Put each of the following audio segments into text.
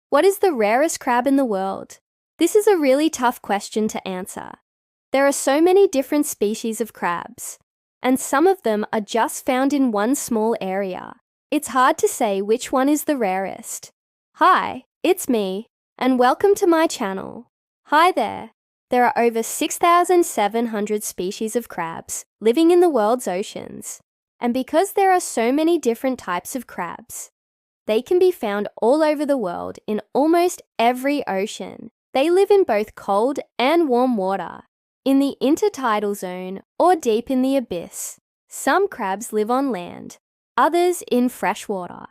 What is the rarest crab in the world? This is a really tough question to answer. There are so many different species of crabs, and some of them are just found in one small area. It's hard to say which one is the rarest. Hi, it's me, and welcome to my channel. Hi there. There are over 6,700 species of crabs living in the world's oceans. And because there are so many different types of crabs, they can be found all over the world in almost every ocean. They live in both cold and warm water, in the intertidal zone or deep in the abyss. Some crabs live on land, others in fresh water.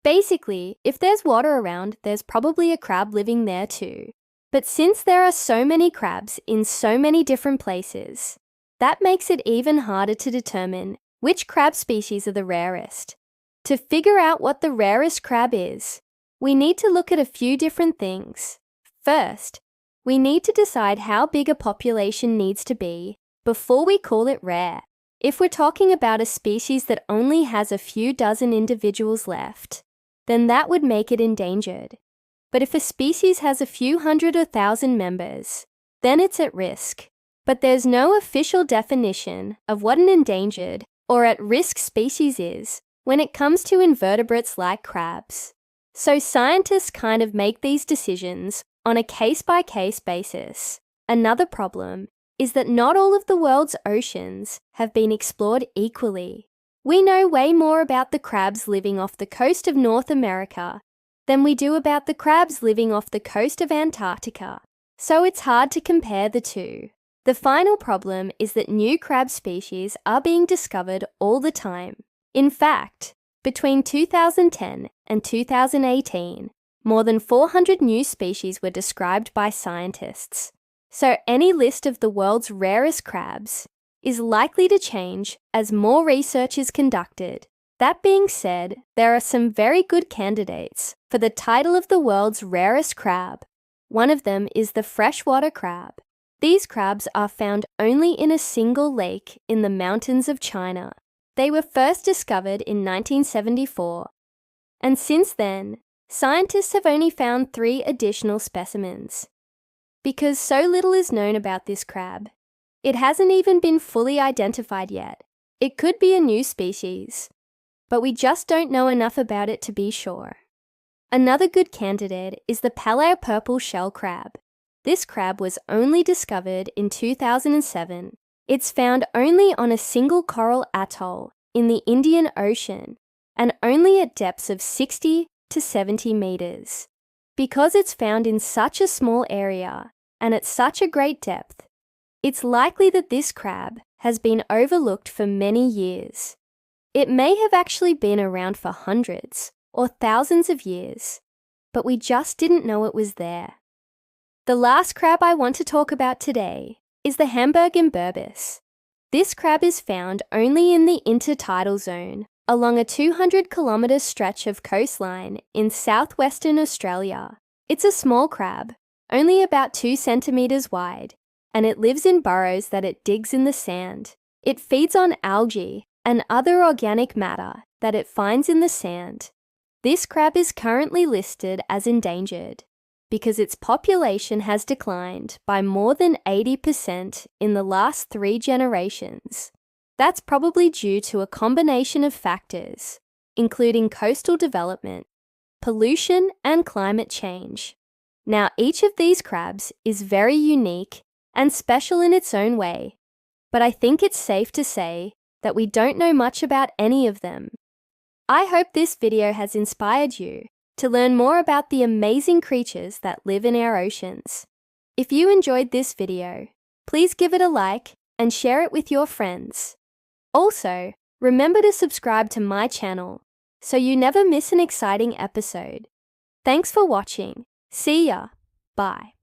Basically, if there's water around, there's probably a crab living there too. But since there are so many crabs in so many different places, that makes it even harder to determine which crab species are the rarest. To figure out what the rarest crab is, we need to look at a few different things. First, we need to decide how big a population needs to be before we call it rare. If we're talking about a species that only has a few dozen individuals left, then that would make it endangered. But if a species has a few hundred or thousand members, then it's at risk. But there's no official definition of what an endangered or at-risk species is when it comes to invertebrates like crabs. So scientists kind of make these decisions on a case-by-case basis. Another problem is that not all of the world's oceans have been explored equally. We know way more about the crabs living off the coast of North America than we do about the crabs living off the coast of Antarctica. So it's hard to compare the two. The final problem is that new crab species are being discovered all the time. In fact, between 2010 and 2018, more than 400 new species were described by scientists. So any list of the world's rarest crabs is likely to change as more research is conducted. That being said, there are some very good candidates for the title of the world's rarest crab. One of them is the freshwater crab. These crabs are found only in a single lake in the mountains of China. They were first discovered in 1974, and since then, scientists have only found 3 additional specimens. Because so little is known about this crab, it hasn't even been fully identified yet. It could be a new species, but we just don't know enough about it to be sure. Another good candidate is the paleopurple shell crab. This crab was only discovered in 2007. It's found only on a single coral atoll in the Indian Ocean and only at depths of 60 to 70 meters. Because it's found in such a small area and at such a great depth, it's likely that this crab has been overlooked for many years. It may have actually been around for hundreds or thousands of years, but we just didn't know it was there. The last crab I want to talk about today is the Hamburg imberbis. This crab is found only in the intertidal zone along a 200-kilometre stretch of coastline in southwestern Australia. It's a small crab, only about 2 centimetres wide, and it lives in burrows that it digs in the sand. It feeds on algae and other organic matter that it finds in the sand. This crab is currently listed as endangered because its population has declined by more than 80% in the last 3 generations. That's probably due to a combination of factors, including coastal development, pollution, and climate change. Now, each of these crabs is very unique and special in its own way, but I think it's safe to say that we don't know much about any of them. I hope this video has inspired you to learn more about the amazing creatures that live in our oceans. If you enjoyed this video, please give it a like and share it with your friends. Also, remember to subscribe to my channel so you never miss an exciting episode. Thanks for watching. See ya. Bye.